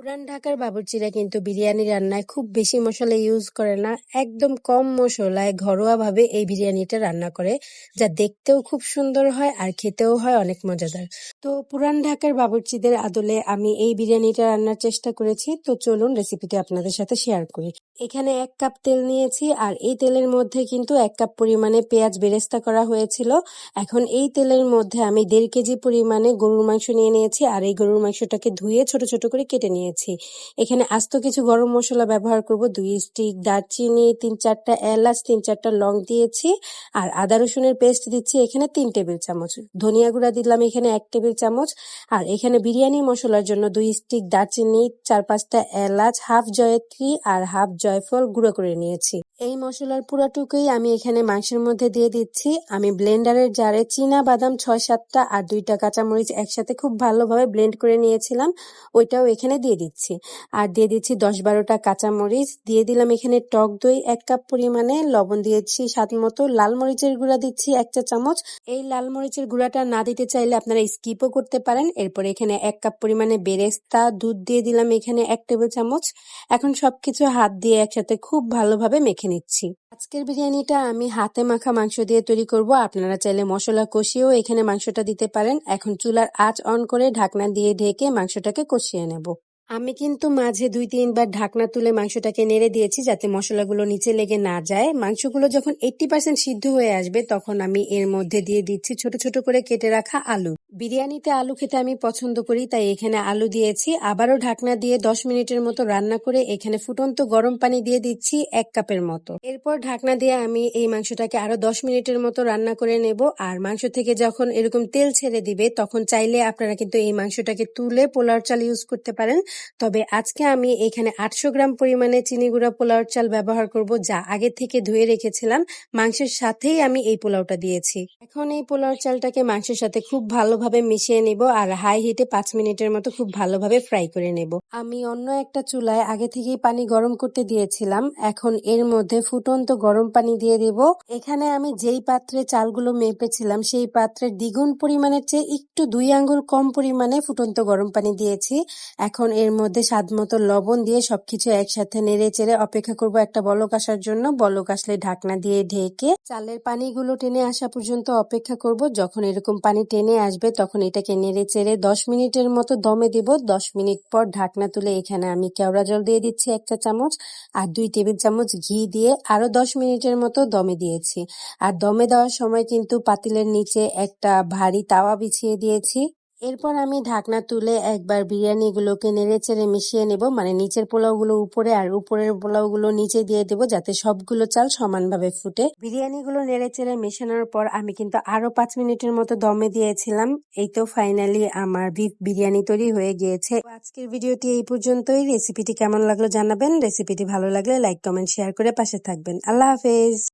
পুরান ঢাকার বাবুর্চিরা কিন্তু বিরিয়ানি রান্নায় খুব বেশি মশলা ইউজ করে না, একদম কম মশলায় ঘরোয়াভাবে এই বিরিয়ানিটা রান্না করে, যা দেখতেও খুব সুন্দর হয় আর খেতেও হয় অনেক মজাদার। তো পুরান ঢাকার বাবুর্চিদের আদলে আমি এই বিরিয়ানিটা রান্নার চেষ্টা করেছি, তো চলুন রেসিপিটি আপনাদের সাথে শেয়ার করি। এখানে 1 কাপ তেল নিয়েছি আর এই তেলের মধ্যে কিন্তু 1 কাপ পরিমাণে পেঁয়াজ বেরেস্তা করা হয়েছিল। এখন এই তেলের মধ্যে আমি 1.5 কেজি পরিমাণে গরুর মাংস নিয়ে নিয়েছি আর এই গরুর মাংসটাকে ধুয়ে ছোট ছোট করে কেটে নিয়েছি। এখানে আস্ত কিছু গরম মশলা ব্যবহার করব, 2 স্টিক দারচিনি, 3-4টা এলাচ, 3-4টা লং দিয়েছি আর আদা রসুনের পেস্ট দিচ্ছি এখানে 3 টেবিল চামচ। ধনিয়া গুঁড়া দিলাম এখানে 1 টেবিল চামচ। আর এখানে বিরিয়ানি মশলার জন্য 2 স্টিক দারচিনি, 4-5টা এলাচ, হাফ জয়ত্রী আর হাফ জয়ফল গুঁড়ো করে নিয়েছি। এই মশলার পুরাটুকুই আমি এখানে মাংসের মধ্যে দিয়ে দিচ্ছি। আমি ব্লেন্ডারের জারে চীনা বাদাম 6-7টা আর 2টা কাঁচামরিচ একসাথে খুব ভালোভাবে ব্লেন্ড করে নিয়েছিলাম, ওইটাও এখানে দিয়ে দিচ্ছি। আর দিয়ে দিচ্ছি 10-12টা কাঁচামরিচ, দিয়ে দিলাম এখানে টক দই 1 কাপ পরিমাণে, লবণ দিয়েছি স্বাদ মতো, লাল মরিচের গুঁড়া দিচ্ছি 1 চা চামচ। এই লাল মরিচের গুঁড়াটা না দিতে চাইলে আপনারা স্কিপও করতে পারেন। এরপর এখানে 1 কাপ পরিমাণে বেরেস্তা, দুধ দিয়ে দিলাম এখানে 1 টেবিল চামচ। এখন সবকিছু হাত দিয়ে একসাথে খুব ভালোভাবে মেখে নিচ্ছি। আজকের বিরিয়ানিটা আমি হাতে মাখা মাংস দিয়ে তৈরি করব, আপনারা চাইলে মশলা কষিয়েও এখানে মাংসটা দিতে পারেন। এখন চুলার আঁচ অন করে ঢাকনা দিয়ে ঢেকে মাংসটাকে কষিয়ে নেব। আমি কিন্তু মাঝে 2-3 বার ঢাকনা তুলে মাংসটাকে নেড়ে দিয়েছি যাতে মশলাগুলো নিচে লেগে না যায়। মাংসগুলো যখন 80% সিদ্ধ হয়ে আসবে তখন আমি এর মধ্যে দিয়ে দিচ্ছি ছোট ছোট করে কেটে রাখা আলু। বিরিয়ানিতে আলু খেতে আমি পছন্দ করি, তাই এখানে আলু দিয়েছি। আবারও ঢাকনা দিয়ে 10 মিনিটের মতো রান্না করে এখানে ফুটন্ত গরম পানি দিয়ে দিচ্ছি 1 কাপের মতো। এরপর ঢাকনা দিয়ে আমি এই মাংসটাকে আরো 10 মিনিটের মতো রান্না করে নেব। আর মাংস থেকে যখন এরকম তেল ছেড়ে দিবে তখন চাইলে আপনারা কিন্তু এই মাংসটাকে তুলে পোলাওর চাল ইউজ করতে পারেন। তবে আজকে আমি এখানে 800 গ্রাম পরিমাণে চিনি গুঁড়া পোলাওর চাল ব্যবহার করব, যা আগে থেকে ধুয়ে রেখেছিলাম। মাংসের সাথেই আমি এই পোলাওটা দিয়েছি। এখন এই পোলাওর চালটাকে মাংসের সাথে খুব ভালোভাবে মিশিয়ে নেব আর হাই হিটে 5 মিনিটের মতো খুব ভালোভাবে ফ্রাই করে নেব। আমি অন্য একটা চুলায় আগে থেকেই পানি গরম করতে দিয়েছিলাম, এখন এর মধ্যে ফুটন্ত গরম পানি দিয়ে দেব। এখানে আমি যেই পাত্রে চালগুলো মেপেছিলাম সেই পাত্রের দ্বিগুণ পরিমাণের চেয়ে একটু 2 আঙ্গুল কম পরিমাণে ফুটন্ত গরম পানি দিয়েছি। এখন এর মধ্যে স্বাদমতো লবণ দিয়ে সবকিছু একসাথে নেড়ে চেড়ে অপেক্ষা করব একটা বলক আসার জন্য। বলক আসলে ঢাকনা দিয়ে ঢেকে চালের পানিগুলো টেনে আসা পর্যন্ত অপেক্ষা করব। যখন এরকম পানি টেনে আসবে তখন এটাকে নেড়ে চেড়ে 10 মিনিটের মতো দমে দেব। 10 মিনিট পর ঢাকনা তুলে এখানে আমি কেওড়া জল দিয়ে দিচ্ছি 1 চা চামচ আর 2 টেবিল চামচ ঘি দিয়ে আরো 10 মিনিটের মতো দমে দিয়েছি। আর দমে দেওয়ার সময় কিন্তু পাতিলের নিচে একটা ভারী তাওয়া বিছিয়ে দিয়েছি। এরপর আমি ঢাকনা তুলে একবার বিরিয়ানিগুলোকে নেড়েচেড়ে মিশিয়ে নেব, মানে নিচের পোলাওগুলো উপরে আর উপরের পোলাওগুলো নিচে দিয়ে দেব যাতে সবগুলো চাল সমানভাবে ফুটে। বিরিয়ানিগুলো নেড়েচেড়ে মেশানোর পর আমি কিন্তু আরো 5 মিনিটের মতো দমে দিয়েছিলাম। এই তো ফাইনালি আমার বিফ বিরিয়ানি তৈরি হয়ে গিয়েছে। আজকের ভিডিওটি এই পর্যন্তই। রেসিপিটি কেমন লাগলো জানাবেন। রেসিপিটি ভালো লাগলে লাইক, কমেন্ট, শেয়ার করে পাশে থাকবেন। আল্লাহ হাফেজ।